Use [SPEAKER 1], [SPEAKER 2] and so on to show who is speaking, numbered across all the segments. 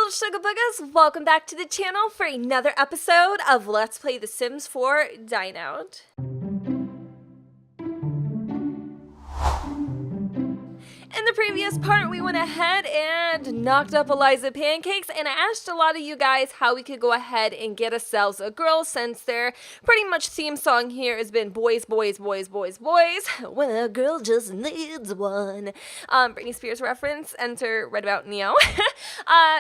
[SPEAKER 1] little sugar boogers, welcome back to the channel for another episode of Let's Play The Sims 4 Dine Out. In the previous part, we went ahead and knocked up Eliza Pancakes, and I asked a lot of you guys how we could go ahead and get ourselves a girl, since their pretty much theme song here has been boys, boys, boys, boys, boys, when a girl just needs one. Britney Spears reference, enter Red About Neo.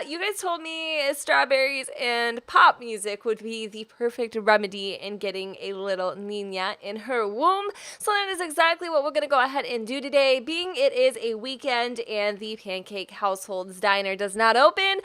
[SPEAKER 1] You guys told me strawberries and pop music would be the perfect remedy in getting a little Nina in her womb, so that is exactly what we're going to go ahead and do today. Being it is a weekend and the Pancake Household's Diner does not open,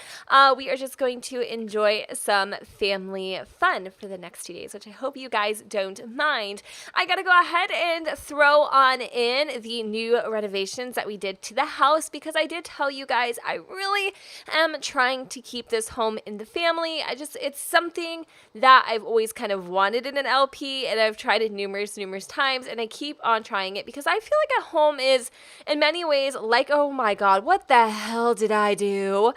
[SPEAKER 1] we are just going to enjoy some family fun for the next 2 days, which I hope you guys don't mind. I gotta go ahead and throw on in the new renovations that we did to the house, because I did tell you guys I really am trying to keep this home in the family. It's something that I've always kind of wanted in an LP, and I've tried it numerous times, and I keep on trying it because I feel like a home is in many ways like, oh my god, what the hell did I do?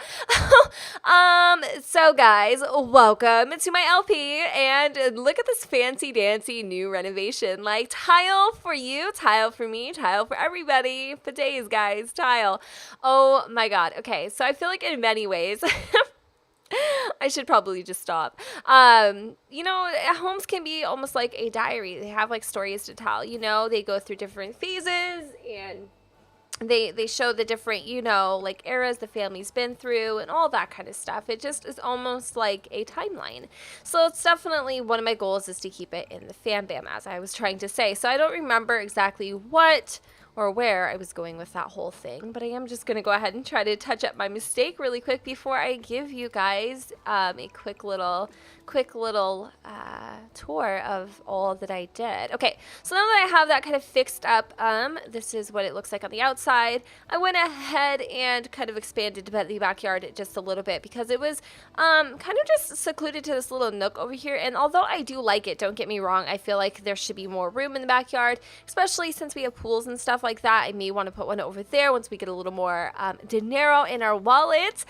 [SPEAKER 1] So guys, welcome to my LP, and look at this fancy dancy new renovation. Like, tile for you, tile for me, tile for everybody. For days, guys, tile. Oh my god. Okay, so I feel like in many ways I should probably just stop. You know, homes can be almost like a diary. They have like stories to tell, you know, they go through different phases, and they show the different, you know, like eras the family's been through and all that kind of stuff. It just is almost like a timeline. So it's definitely one of my goals is to keep it in the fam bam, as I was trying to say. So I don't remember exactly what or where I was going with that whole thing, but I am just going to go ahead and try to touch up my mistake really quick before I give you guys a quick little tour of all that I did. Okay, so now that I have that kind of fixed up, this is what it looks like on the outside. I went ahead and kind of expanded the backyard just a little bit, because it was kind of just secluded to this little nook over here, and although I do like it, don't get me wrong, I feel like there should be more room in the backyard, especially since we have pools and stuff like that. I may want to put one over there once we get a little more dinero in our wallet.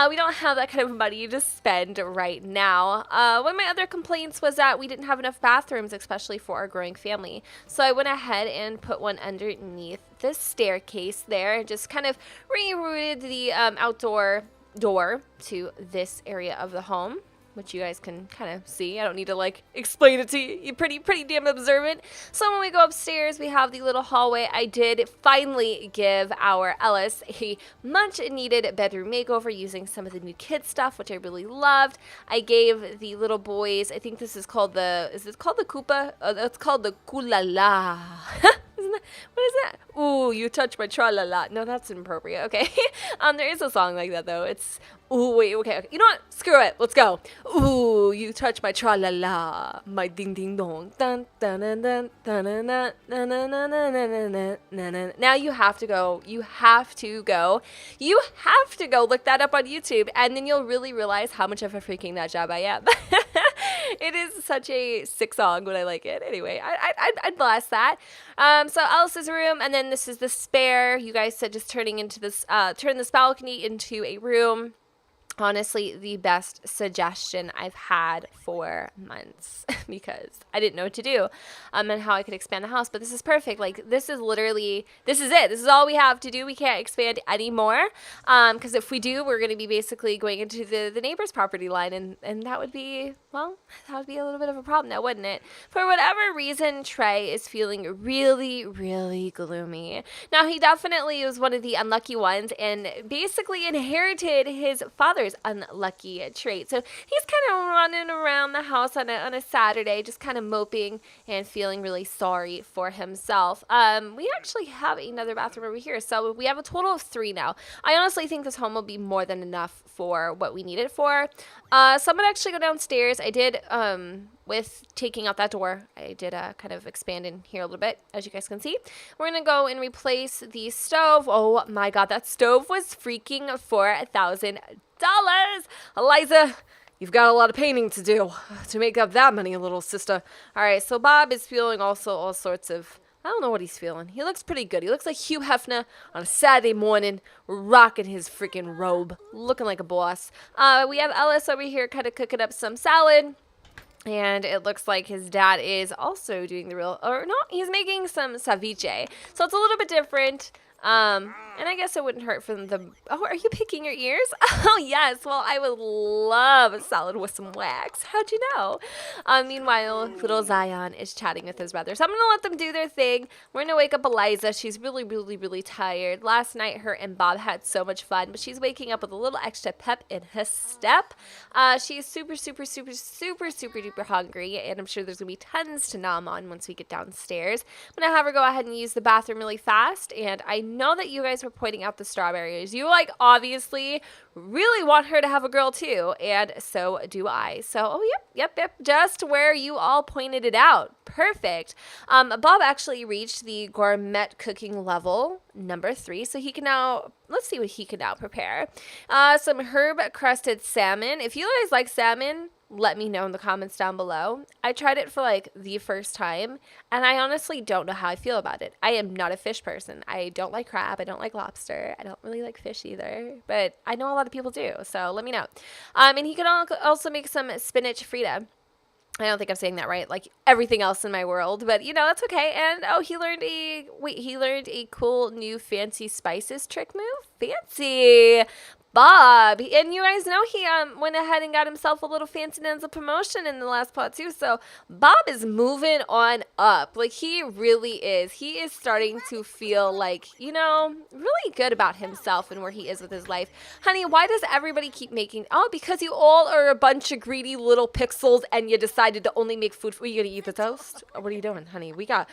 [SPEAKER 1] We don't have that kind of money to spend right now. One of my other complaints was that we didn't have enough bathrooms, especially for our growing family. So I went ahead and put one underneath this staircase there, just kind of rerouted the outdoor door to this area of the home, which you guys can kind of see. I don't need to like explain it to you. You're pretty damn observant. So when we go upstairs, we have the little hallway. I did finally give our Ellis a much needed bedroom makeover using some of the new kid stuff, which I really loved. I gave the little boys, I think this is called is it called the Koopa? It's called the Kulala. What is that? Ooh, you touch my tra-la-la. No, that's inappropriate. Okay. There is a song like that though. It's, ooh, wait, okay. You know what? Screw it. Let's go. Ooh, you touch my tra-la-la, my ding-ding-dong. Dun, dun, dun, dun, dun, dun, dun, dun, dun, dun, dun, dun, dun, dun, dun. Now you have to go. You have to go look that up on YouTube, and then you'll really realize how much of a freaking nut job I am. It is such a sick song, but I like it. Anyway, I'd blast that. So Alice's room, and then this is the spare. You guys said just turn this balcony into a room. Honestly, the best suggestion I've had for months, because I didn't know what to do and how I could expand the house. But this is perfect. Like, this is it. This is all we have to do. We can't expand anymore, because if we do, we're going to be basically going into the neighbor's property line, and that would be, well, that would be a little bit of a problem now, wouldn't it? For whatever reason, Trey is feeling really gloomy. Now, he definitely was one of the unlucky ones and basically inherited his father's unlucky trait. So he's kind of running around the house on a Saturday, just kind of moping and feeling really sorry for himself. We actually have another bathroom over here, so we have a total of 3 now. I honestly think this home will be more than enough for what we need it for. So I'm gonna actually go downstairs. I did, with taking out that door, I did kind of expand in here a little bit, as you guys can see. We're gonna go and replace the stove. Oh my god, that stove was freaking $4,000. Eliza, you've got a lot of painting to do to make up that money, little sister. All right, so Bob is feeling also all sorts of I don't know what he's feeling. He looks pretty good. He looks like Hugh Hefner on a Saturday morning, rocking his freaking robe, looking like a boss. We have Ellis over here kind of cooking up some salad. And it looks like his dad is also doing he's making some ceviche. So it's a little bit different. And I guess it wouldn't hurt for them. Oh, are you picking your ears? Oh, yes. Well, I would love a salad with some wax. How'd you know? Meanwhile, little Zion is chatting with his brother. So I'm going to let them do their thing. We're going to wake up Eliza. She's really, really, really tired. Last night, her and Bob had so much fun, but she's waking up with a little extra pep in her step. She's super, super, super, super, super duper hungry, and I'm sure there's going to be tons to nom on once we get downstairs. I'm going to have her go ahead and use the bathroom really fast, and I know that you guys were pointing out the strawberries. You, obviously really want her to have a girl, too, and so do I. So, yep, just where you all pointed it out. Perfect. Bob actually reached the gourmet cooking level number 3, so he can now, let's see what he can now prepare. Some herb-crusted salmon. If you guys like salmon, let me know in the comments down below. I tried it for the first time, and I honestly don't know how I feel about it. I am not a fish person. I don't like crab. I don't like lobster. I don't really like fish either, but I know a lot of people do, so let me know. And he can also make some spinach frita. I don't think I'm saying that right, like everything else in my world, but that's okay. And he learned a cool new fancy spices trick move. Fancy. Bob, and you guys know he went ahead and got himself a little fancy Nanza promotion in the last part too. So Bob is moving on up. He really is. He is starting to feel really good about himself and where he is with his life. Honey, why does everybody keep making? Oh, because you all are a bunch of greedy little pixels and you decided to only make food. Are you gonna eat the toast? Or what are you doing, honey? We got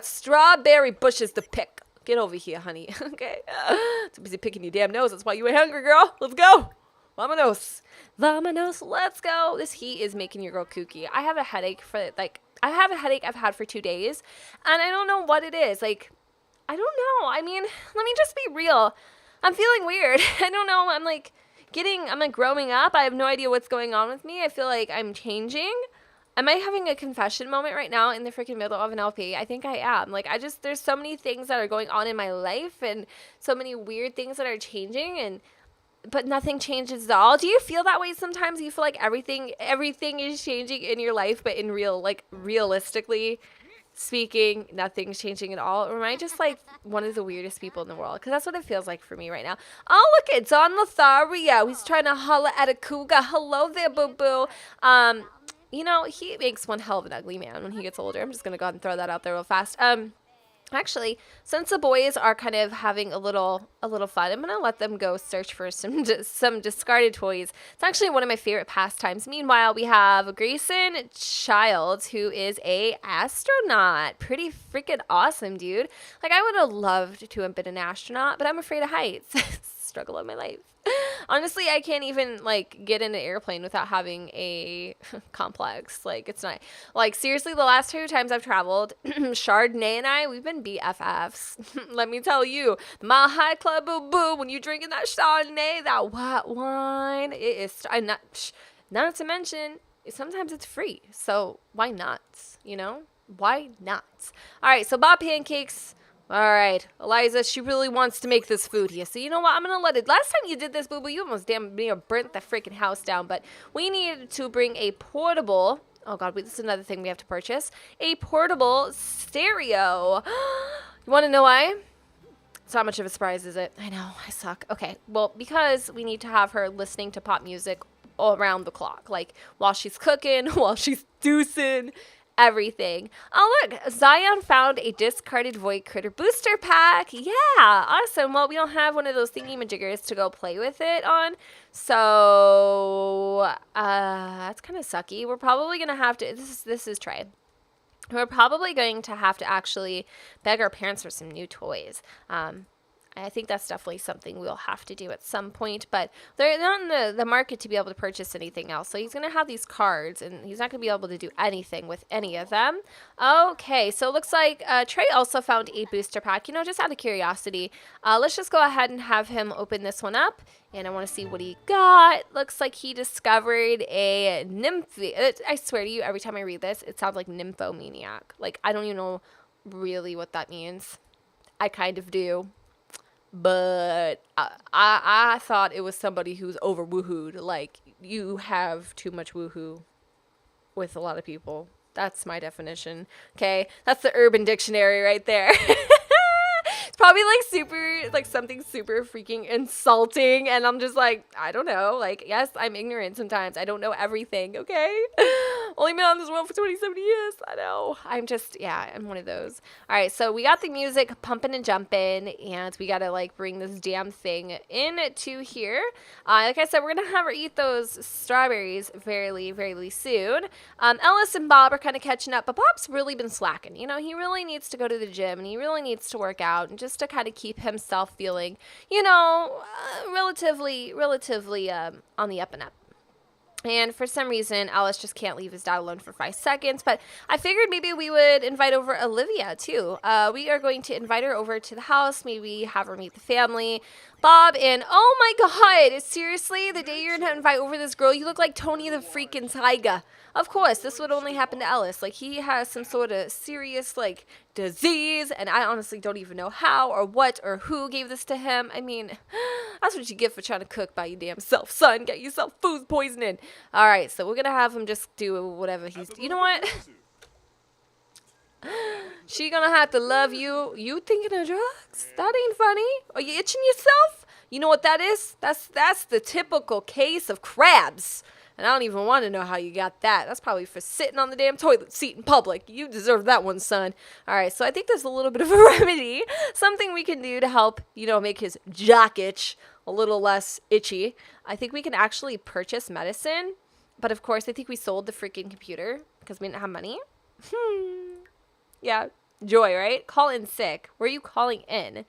[SPEAKER 1] strawberry bushes to pick. Get over here, honey. Okay. Too busy picking your damn nose. That's why you ain't hungry, girl. Let's go. Vamonos. Let's go. This heat is making your girl kooky. I have a headache I've had for 2 days, and I don't know what it is. I don't know. I mean, let me just be real. I'm feeling weird. I don't know. I'm growing up. I have no idea what's going on with me. I feel like I'm changing. Am I having a confession moment right now in the freaking middle of an LP? I think I am. There's so many things that are going on in my life and so many weird things that are changing, but nothing changes at all. Do you feel that way sometimes? You feel like everything is changing in your life, but in realistically speaking, nothing's changing at all? Or am I just one of the weirdest people in the world? Because that's what it feels like for me right now. Oh, look, it's Don Lothario. He's trying to holla at a cougar. Hello there, boo-boo. He makes one hell of an ugly man when he gets older. I'm just going to go ahead and throw that out there real fast. Actually, since the boys are kind of having a little fun, I'm going to let them go search for some discarded toys. It's actually one of my favorite pastimes. Meanwhile, we have Grayson Childs, who is a astronaut. Pretty freaking awesome, dude. I would have loved to have been an astronaut, but I'm afraid of heights. Struggle of my life. Honestly, I can't even get in an airplane without having a complex. It's not seriously, the last 2 times I've traveled, Chardonnay and I, we've been BFFs. Let me tell you, the Mile High Club, boo boo, when you're drinking that Chardonnay, that white wine, it is not to mention sometimes it's free. So why not? Why not? All right, so Bob Pancakes. All right, Eliza, she really wants to make this food here. So you know what? I'm going to let it. Last time you did this, boo-boo, you almost damn near burnt the freaking house down. But we needed to bring a portable. Oh, God, this is another thing we have to purchase. A portable stereo. You want to know why? It's not much of a surprise, is it? I know, I suck. Okay, well, because we need to have her listening to pop music all around the clock. While she's cooking, while she's deucing. Everything. Oh, look, Zion found a discarded Void Critter booster pack. Yeah, awesome. Well, we don't have one of those thingy-majiggers to go play with it on, so that's kind of sucky. We're probably going to have to, this is Trey. We're probably going to have to actually beg our parents for some new toys. I think that's definitely something we'll have to do at some point, but they're not in the market to be able to purchase anything else. So he's going to have these cards, and he's not going to be able to do anything with any of them. Okay, so it looks like Trey also found a booster pack. Just out of curiosity, let's just go ahead and have him open this one up, and I want to see what he got. Looks like he discovered a I swear to you, every time I read this, it sounds like nymphomaniac. I don't even know really what that means. I kind of do. But I thought it was somebody who's over woohooed. Like, you have too much woohoo with a lot of people. That's my definition. Okay? That's the Urban Dictionary right there. It's probably like super, like something super freaking insulting. And I'm just like, I don't know. Like, yes, I'm ignorant sometimes. I don't know everything, okay? Only been on this world for 27 years. I know. I'm one of those. All right, so we got the music pumping and jumping, and we got to like bring this damn thing into here. Like I said, we're going to have her eat those strawberries very, very soon. Ellis and Bob are kind of catching up, but Bob's really been slacking. You know, he really needs to go to the gym, and he really needs to work out, and just to kind of keep himself feeling, you know, relatively on the up and up. And for some reason, Alice just can't leave his dad alone for 5 seconds. But I figured maybe we would invite over Olivia, too. We are going to invite her over to the house, maybe have her meet the family. Bob and, oh my God, seriously? The day you're going to invite over this girl, you look like Tony the freaking Tiger. Of course, this would only happen to Ellis. Like, he has some sort of serious, like, disease, and I honestly don't even know how or what or who gave this to him. I mean, that's what you get for trying to cook by your damn self, son. Get yourself food poisoning. All right, so we're going to have him just do whatever he's... You know what? She gonna have to love you. You thinking of drugs? That ain't funny. Are you itching yourself? You know what that is? That's the typical case of crabs. And I don't even want to know how you got that. That's probably for sitting on the damn toilet seat in public. You deserve that one, son. All right, so I think there's a little bit of a remedy. Something we can do to help, you know, make his jock itch a little less itchy. I think we can actually purchase medicine. But, of course, I think we sold the freaking computer because we didn't have money. Yeah, joy, right? Call in sick. Where are you calling in?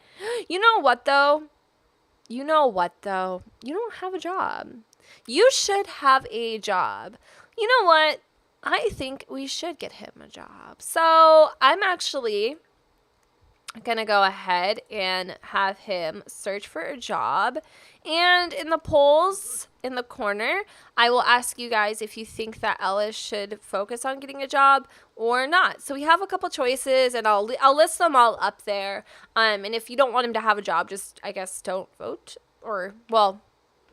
[SPEAKER 1] You know what, though? You don't have a job. You should have a job. You know what? I think we should get him a job. So I'm actually going to go ahead and have him search for a job. And in the polls in the corner, I will ask you guys if you think that Ellis should focus on getting a job or not. So we have a couple choices, and I'll list them all up there. And if you don't want him to have a job, just, I guess, don't vote. Or, well,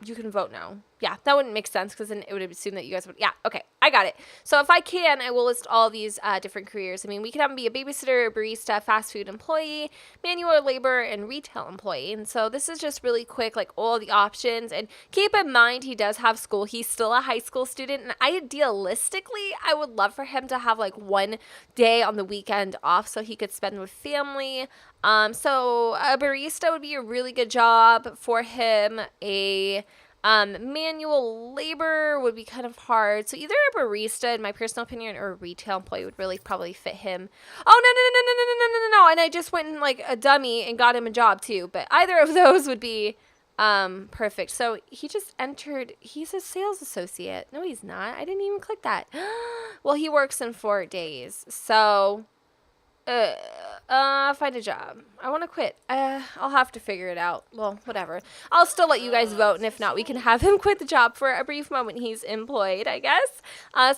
[SPEAKER 1] you can vote no. Yeah, that wouldn't make sense because then it would assume that you guys would. Yeah, okay, I got it. So if I can, I will list all these different careers. I mean, we could have him be a babysitter, a barista, fast food employee, manual labor, and retail employee. And so this is just really quick, like all the options. And keep in mind, he does have school. He's still a high school student. And idealistically, I would love for him to have like one day on the weekend off so he could spend with family. So a barista would be a really good job for him. Manual labor would be kind of hard. So either a barista, in my personal opinion, or a retail employee would really probably fit him. Oh, no. And I just went in like a dummy and got him a job too. But either of those would be perfect. So he just entered. He's a sales associate. No, he's not. I didn't even click that. Well, he works in 4 days. So... find a job. I want to quit. I'll have to figure it out. Well, whatever. I'll still let you guys vote, and if not, we can have him quit the job for a brief moment he's employed, I guess.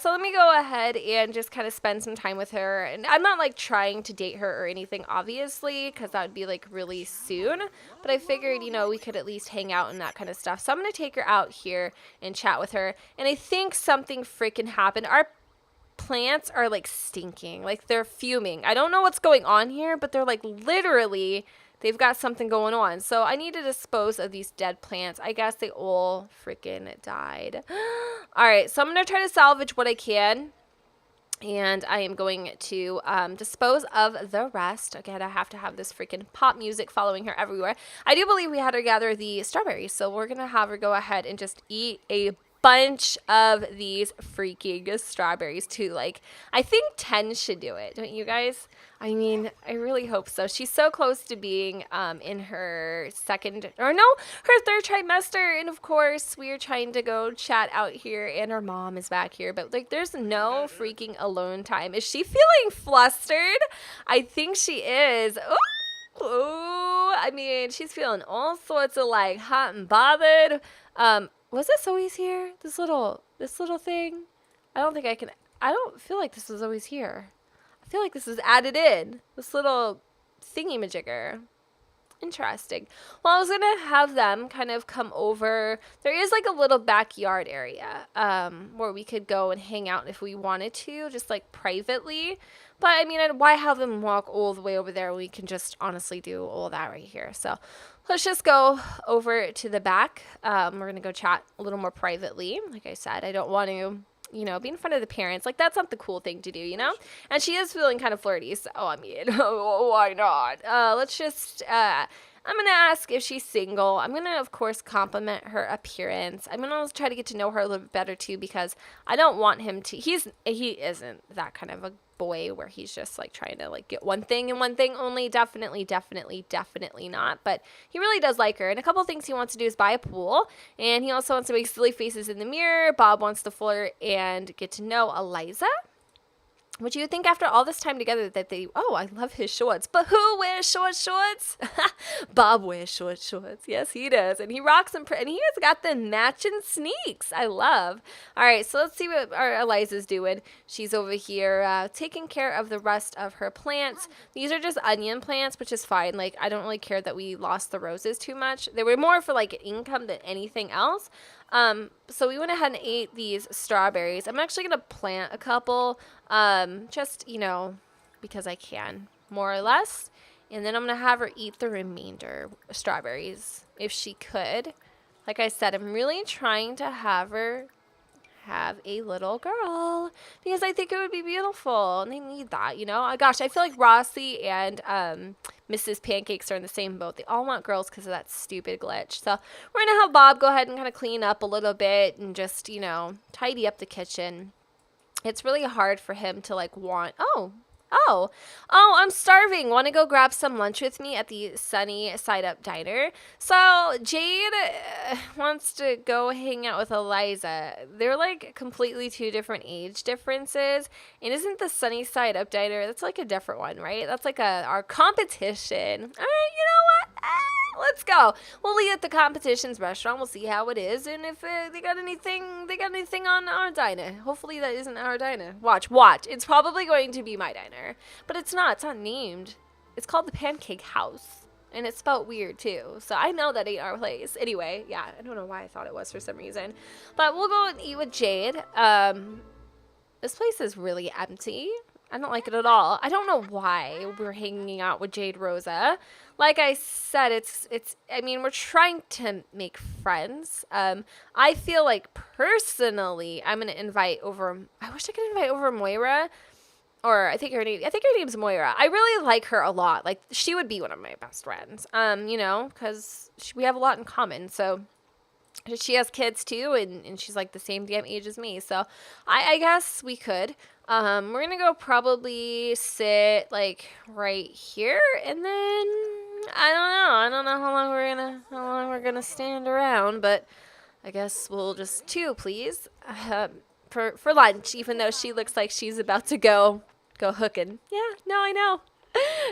[SPEAKER 1] So let me go ahead and just kind of spend some time with her. And I'm not, like, trying to date her or anything, obviously, because that would be, like, really soon. But I figured, you know, we could at least hang out and that kind of stuff. So I'm going to take her out here and chat with her. And I think something freaking happened. Our plants are like stinking, like they're fuming. I don't know what's going on here, but they're like literally, they've got something going on. So I need to dispose of these dead plants. I guess they all freaking died. All right, so I'm gonna try to salvage what I can, and I am going to dispose of the rest. Again, I have to have this freaking pop music following her everywhere. I do believe we had her gather the strawberries, so we're gonna have her go ahead and just eat a bunch of these freaking strawberries too. Like, I think 10 should do it, don't you guys? I mean, I really hope so. She's so close to being in her third trimester, and of course we are trying to go chat out here, and her mom is back here, but like there's no freaking alone time. Is she feeling flustered? I think she is. Ooh, I mean, she's feeling all sorts of like hot and bothered. Was this always here? This little thing? I don't feel like this was always here. I feel like this is added in. This little thingy-majigger. Interesting. Well, I was going to have them kind of come over. There is like a little backyard area where we could go and hang out if we wanted to, just like privately. But I mean, why have them walk all the way over there when we can just honestly do all that right here? So let's just go over to the back. We're going to go chat a little more privately. Like I said, I don't want to, you know, be in front of the parents. Like, that's not the cool thing to do, you know? And she is feeling kind of flirty, so, I mean, why not? Let's just, I'm going to ask if she's single. I'm going to, of course, compliment her appearance. I'm going to try to get to know her a little bit better, too, because I don't want him to, he isn't that kind of a boy where he's just, like, trying to, like, get one thing and one thing only. Definitely not. But he really does like her. And a couple things he wants to do is buy a pool. And he also wants to make silly faces in the mirror. Bob wants to flirt and get to know Eliza. Would you think after all this time together that they, oh, I love his shorts, but who wears shorts? Bob wears shorts. Yes, he does. And he rocks them, and he has got the matching sneaks. I love. All right, so let's see what our Eliza's doing. She's over here taking care of the rest of her plants. These are just onion plants, which is fine. Like, I don't really care that we lost the roses too much. They were more for, like, income than anything else. So we went ahead and ate these strawberries. I'm actually going to plant a couple, just, you know, because I can, more or less. And then I'm going to have her eat the remainder strawberries, if she could. Like I said, I'm really trying to have her have a little girl because I think it would be beautiful and they need that, you know. Gosh, I feel like Rossi and Mrs. Pancakes are in the same boat. They all want girls because of that stupid glitch. So we're gonna have Bob go ahead and kind of clean up a little bit and just, you know, tidy up the kitchen. It's really hard for him to like want, oh, I'm starving. Want to go grab some lunch with me at the Sunny Side Up Diner? So Jade wants to go hang out with Eliza. They're like completely two different age differences. And isn't the Sunny Side Up Diner, that's like a different one, right? That's like our competition. All right, you know what? Let's go. We'll eat at the competition's restaurant. We'll see how it is, and if they got anything on our diner. Hopefully that isn't our diner. Watch. It's probably going to be my diner, but it's not. It's not named. It's called the Pancake House, and it's spelled weird too. So I know that ain't our place. Anyway, yeah, I don't know why I thought it was for some reason, but we'll go and eat with Jade. This place is really empty. I don't like it at all. I don't know why we're hanging out with Jade Rosa. Like I said, I mean, we're trying to make friends. I feel like personally, I'm going to invite over, I wish I could invite over Moira, or I think her name's Moira. I really like her a lot. Like, she would be one of my best friends, you know, because we have a lot in common. So she has kids too, and she's like the same damn age as me. So I guess we could. We're gonna go probably sit like right here, and then I don't know how long we're gonna stand around, but I guess we'll just two, please, for lunch. Even though she looks like she's about to go hooking. Yeah, no, I know.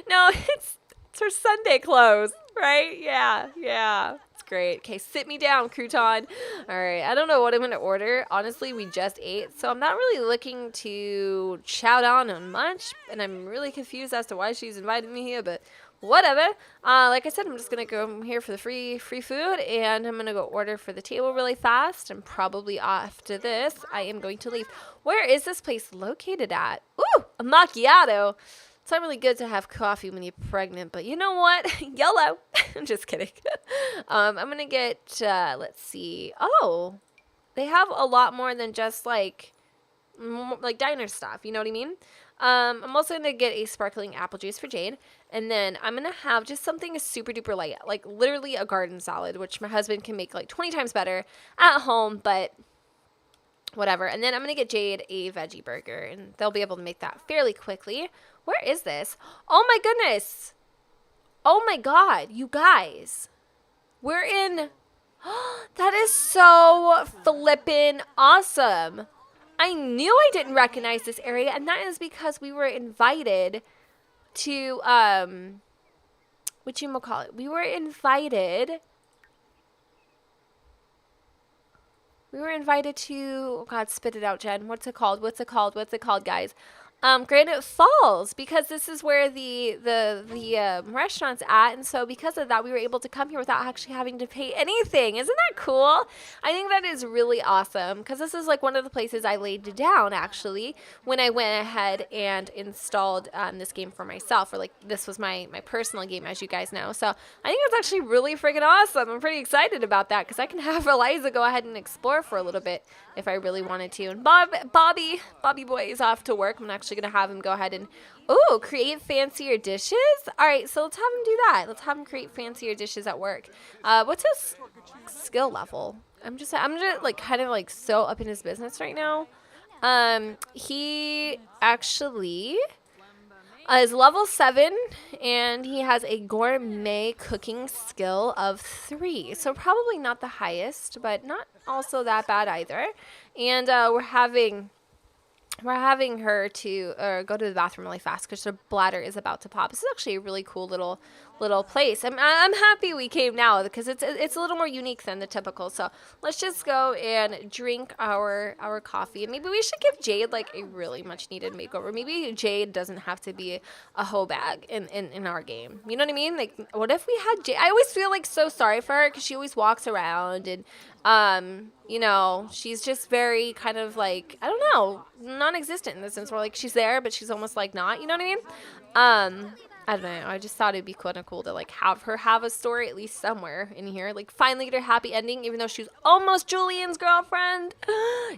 [SPEAKER 1] No, it's her Sunday clothes, right? Yeah. Great. Okay, sit me down, crouton. All right, I don't know what I'm going to order. Honestly, we just ate, so I'm not really looking to chow down on much, and I'm really confused as to why she's invited me here, but whatever. Like I said, I'm just going to go here for the free food, and I'm going to go order for the table really fast, and probably after this, I am going to leave. Where is this place located at? Ooh, a macchiato. It's not really good to have coffee when you're pregnant, but you know what? YOLO. I'm just kidding. I'm going to get, let's see. Oh, they have a lot more than just like diner stuff. You know what I mean? I'm also going to get a sparkling apple juice for Jade. And then I'm going to have just something super duper light, like literally a garden salad, which my husband can make like 20 times better at home, but whatever. And then I'm going to get Jade a veggie burger, and they'll be able to make that fairly quickly. Where is this? Oh my goodness. Oh my God, you guys. We're in, that is so flippin' awesome. I knew I didn't recognize this area, and that is because we were invited to, whatchamacallit? We were invited to, oh God, spit it out, Jen. What's it called, guys? Granite Falls, because this is where the restaurant's at, and so because of that, we were able to come here without actually having to pay anything. Isn't that cool? I think that is really awesome, because this is like one of the places I laid down actually when I went ahead and installed this game for myself, or like this was my personal game, as you guys know. So I think it's actually really freaking awesome. I'm pretty excited about that, because I can have Eliza go ahead and explore for a little bit if I really wanted to. And Bobby boy is off to work. I'm actually going to have him go ahead and, create fancier dishes. All right, so let's have him do that. Let's have him create fancier dishes at work. What's his skill level? I'm just like kind of like so up in his business right now. He actually is level 7, and he has a gourmet cooking skill of 3. So probably not the highest, but not also that bad either. And we're having her to go to the bathroom really fast because her bladder is about to pop. This is actually a really cool little place. I'm happy we came now because it's a little more unique than the typical. So let's just go and drink our coffee. And maybe we should give Jade like a really much needed makeover. Maybe Jade doesn't have to be a hoe bag in our game. You know what I mean? Like, what if we had Jade? I always feel like so sorry for her because she always walks around and she's just very kind of like, I don't know, non-existent in the sense where like she's there, but she's almost like not, you know what I mean? I don't know. I just thought it'd be kind of cool to like have her have a story at least somewhere in here, like finally get her happy ending, even though she was almost Julian's girlfriend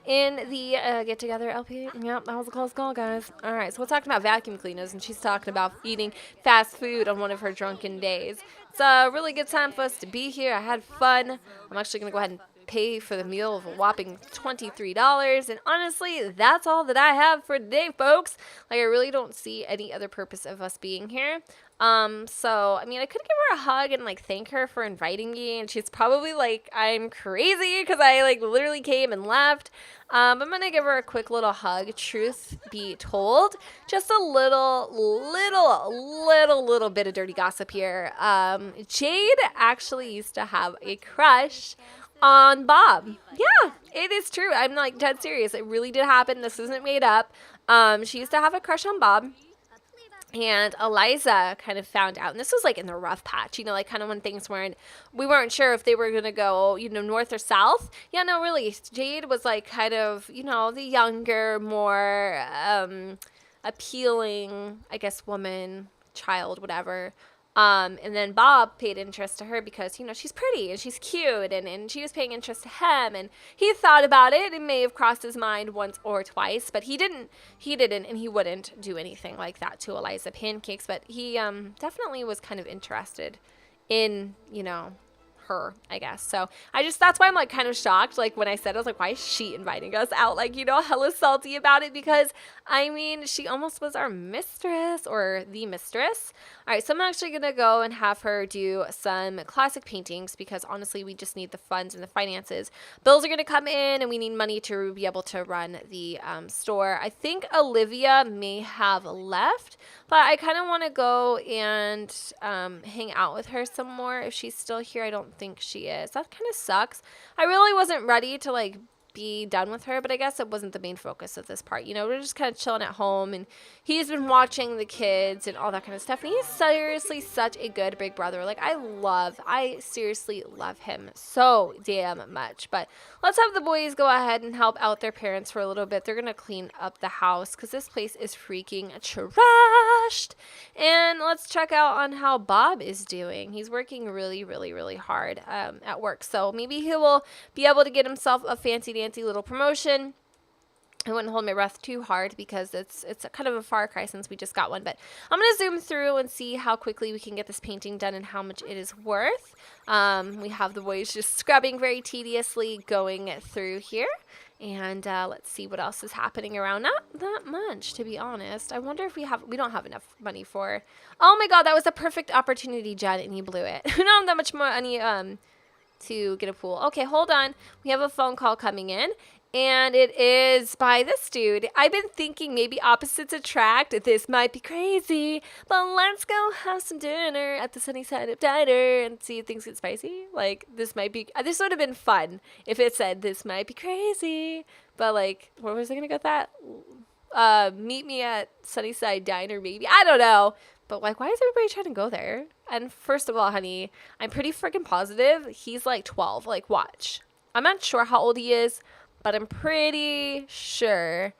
[SPEAKER 1] in the Get Together LP. Yep, that was a close call, guys. All right, so we're talking about vacuum cleaners, and she's talking about eating fast food on one of her drunken days. It's a really good time for us to be here. I had fun. I'm actually gonna go ahead and pay for the meal of a whopping $23, and honestly, that's all that I have for today, folks. Like, I really don't see any other purpose of us being here. So I mean, I could give her a hug and like thank her for inviting me, and she's probably like, I'm crazy because I like literally came and left. I'm gonna give her a quick little hug. Truth be told, just a little bit of dirty gossip here. Jade actually used to have a crush on Bob. Yeah, it is true. I'm like dead serious. It really did happen. This isn't made up. She used to have a crush on Bob. And Eliza kind of found out, and this was like in the rough patch, like kind of when things we weren't sure if they were going to go, north or south. Yeah, no, really. Jade was like kind of, the younger, more appealing, I guess, woman, child, whatever. And then Bob paid interest to her because, she's pretty and she's cute, and she was paying interest to him, and he thought about it. It may have crossed his mind once or twice, but he didn't, and he wouldn't do anything like that to Eliza Pancakes, but he, definitely was kind of interested in, her, I guess. So that's why I'm like kind of shocked. Like when I said, I was like, why is she inviting us out? Like, hella salty about it, because I mean, she almost was our mistress or the mistress. All right. So I'm actually going to go and have her do some classic paintings because honestly, we just need the funds and the finances. Bills are going to come in and we need money to be able to run the store. I think Olivia may have left, but I kind of want to go and hang out with her some more. If she's still here, I don't think she is. That kind of sucks. I really wasn't ready to like be done with her, but I guess it wasn't the main focus of this part. We're just kind of chilling at home, and he's been watching the kids and all that kind of stuff, and he's seriously such a good big brother. Like, I seriously love him so damn much. But let's have the boys go ahead and help out their parents for a little bit. They're gonna clean up the house because this place is freaking trashed. And let's check out on how Bob is doing. He's working really, really, really hard at work, so maybe he will be able to get himself a fancy little promotion. I wouldn't hold my breath too hard because it's a kind of a far cry since we just got one, but I'm going to zoom through and see how quickly we can get this painting done and how much it is worth. We have the boys just scrubbing very tediously going through here. And let's see what else is happening around. Not that much, to be honest. I wonder if we don't have enough money for, oh my God, that was a perfect opportunity, Jen, and you blew it. We don't have that much more money to get a pool. Okay, hold on. We have a phone call coming in, and it is by this dude. I've been thinking maybe opposites attract. This might be crazy, but let's go have some dinner at the Sunny Side Up Diner and see if things get spicy. Like, this would have been fun if it said this might be crazy, but like, where was I gonna get that? meet me at Sunnyside Diner, maybe. I don't know. But, like, why is everybody trying to go there? And first of all, honey, I'm pretty freaking positive he's, like, 12. Like, watch. I'm not sure how old he is, but I'm pretty sure.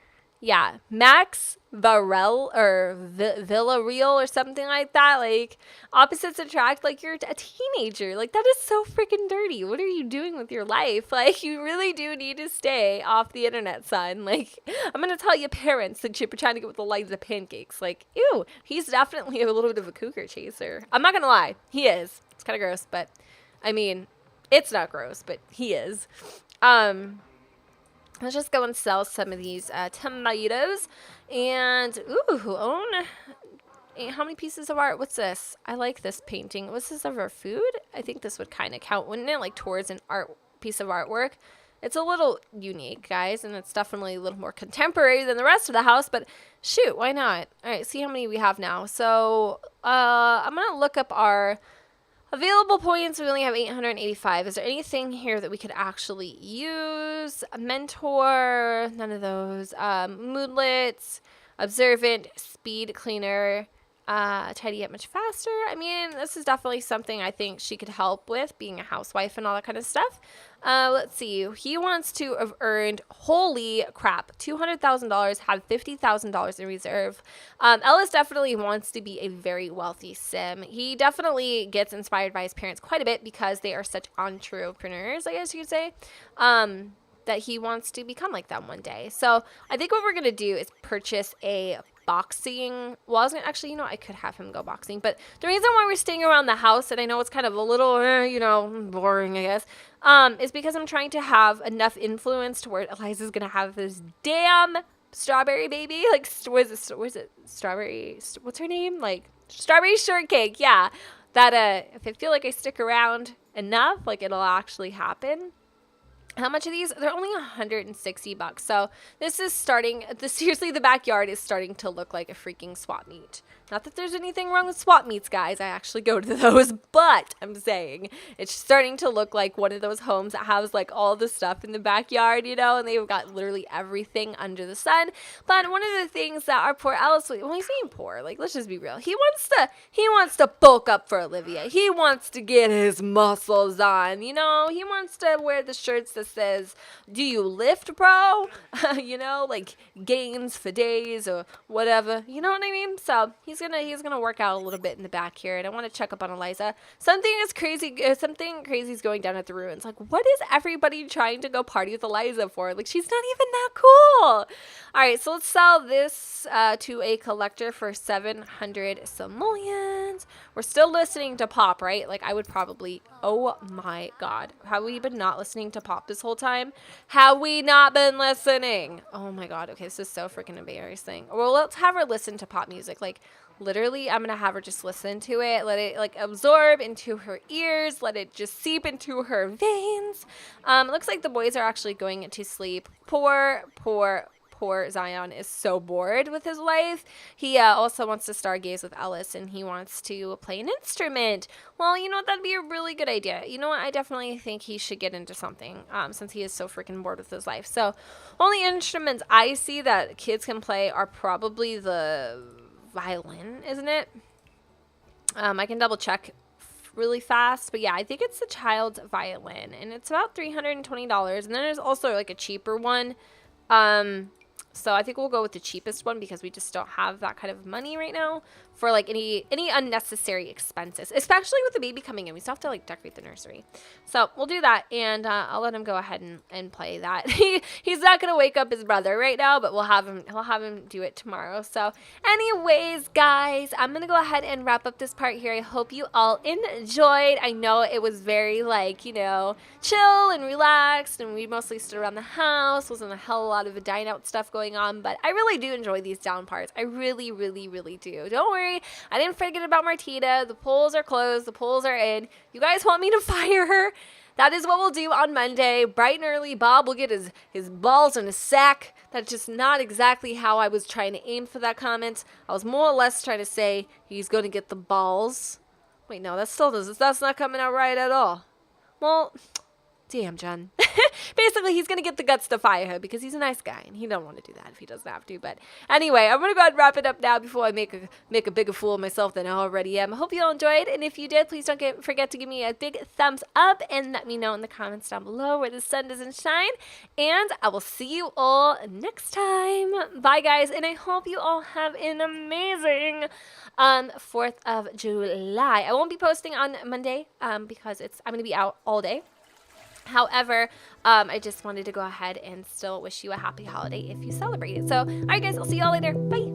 [SPEAKER 1] Yeah, Max Varel or Villarreal or something like that. Like, opposites attract. Like, you're a teenager. Like, that is so freaking dirty. What are you doing with your life? Like, you really do need to stay off the internet, son. Like, I'm going to tell your parents that you're trying to get with Eliza Pancakes. Like, ew, he's definitely a little bit of a cougar chaser. I'm not going to lie. He is. It's kind of gross, but, I mean, it's not gross, but he is. Let's just go and sell some of these tomatoes. And, ooh, how many pieces of art? What's this? I like this painting. What's this of our food? I think this would kind of count, wouldn't it? Like towards an art piece of artwork. It's a little unique, guys, and it's definitely a little more contemporary than the rest of the house, but shoot, why not? All right, see how many we have now. So I'm going to look up our available points. We only have 885. Is there anything here that we could actually use? A mentor, none of those. Moodlets, observant, speed cleaner, tidy yet much faster. I mean, this is definitely something I think she could help with, being a housewife and all that kind of stuff. Let's see. He wants to have earned, holy crap, $200,000, have $50,000 in reserve. Ellis definitely wants to be a very wealthy sim. He definitely gets inspired by his parents quite a bit because they are such entrepreneurs, I guess you could say. That he wants to become like them one day. So I think what we're going to do is purchase a boxing. Well, I was going to actually, I could have him go boxing. But the reason why we're staying around the house, and I know it's kind of a little, boring, I guess, is because I'm trying to have enough influence to where Eliza's going to have this damn strawberry baby. Like, was it strawberry? What's her name? Like, strawberry shortcake. Yeah. That, if I feel like I stick around enough, like, it'll actually happen. How much are these? They're only $160. So this is seriously, the backyard is starting to look like a freaking swap meet. Not that there's anything wrong with swap meets, guys. I actually go to those, but I'm saying it's starting to look like one of those homes that has like all the stuff in the backyard, and they've got literally everything under the sun. But one of the things that our poor Alice, well, he's saying poor, like, let's just be real. He wants to bulk up for Olivia. He wants to get his muscles on, He wants to wear the shirts that says, "Do you lift, bro?" Like gains for days or whatever. You know what I mean? So he's gonna work out a little bit in the back here, and I want to check up on Eliza. Something crazy is going down at the ruins. Like, what is everybody trying to go party with Eliza for? Like, she's not even that cool. All right, so let's sell this to a collector for 700 simoleons. We're still listening to Pop, right? Like, I would probably, oh my God, have we been not listening to Pop this whole time? Have we not been listening? Oh my God, okay, this is so freaking embarrassing. Well, let's have her listen to pop music. Like, literally, I'm gonna have her just listen to it, let it like absorb into her ears, let it just seep into her veins. It looks like the boys are actually going to sleep. Poor Zion is so bored with his life. He also wants to stargaze with Ellis, and he wants to play an instrument. Well, you know what? That'd be a really good idea. You know what? I definitely think he should get into something since he is so freaking bored with his life. So, only instruments I see that kids can play are probably the violin, isn't it? I can double check really fast, but yeah, I think it's the child's violin, and it's about $320. And then there's also like a cheaper one. So I think we'll go with the cheapest one because we just don't have that kind of money right now for like any unnecessary expenses, especially with the baby coming in. We still have to like decorate the nursery. So we'll do that, and I'll let him go ahead and play that. He's not going to wake up his brother right now, but he'll have him do it tomorrow. So anyways, guys, I'm going to go ahead and wrap up this part here. I hope you all enjoyed. I know it was very like, chill and relaxed, and we mostly stood around the house. Wasn't a hell of a lot of dine out stuff going on, but I really do enjoy these down parts. I really, really, really do. Don't worry, I didn't forget about Martina. The polls are closed. The polls are in. You guys want me to fire her? That is what we'll do on Monday. Bright and early, Bob will get his balls in a sack. That's just not exactly how I was trying to aim for that comment. I was more or less trying to say he's going to get the balls. Wait, no, that's not coming out right at all. Well, damn, Jen. basically he's going to get the guts to fire her because he's a nice guy and he don't want to do that if he doesn't have to. But anyway, I'm going to go ahead and wrap it up now before I make a bigger fool of myself than I already am. I hope you all enjoyed, and if you did, please don't forget to give me a big thumbs up and let me know in the comments down below where the sun doesn't shine, and I will see you all next time. Bye guys, and I hope you all have an amazing 4th of July. I won't be posting on Monday because I'm going to be out all day. However, I just wanted to go ahead and still wish you a happy holiday if you celebrate it. So, all right guys, I'll see you all later. Bye.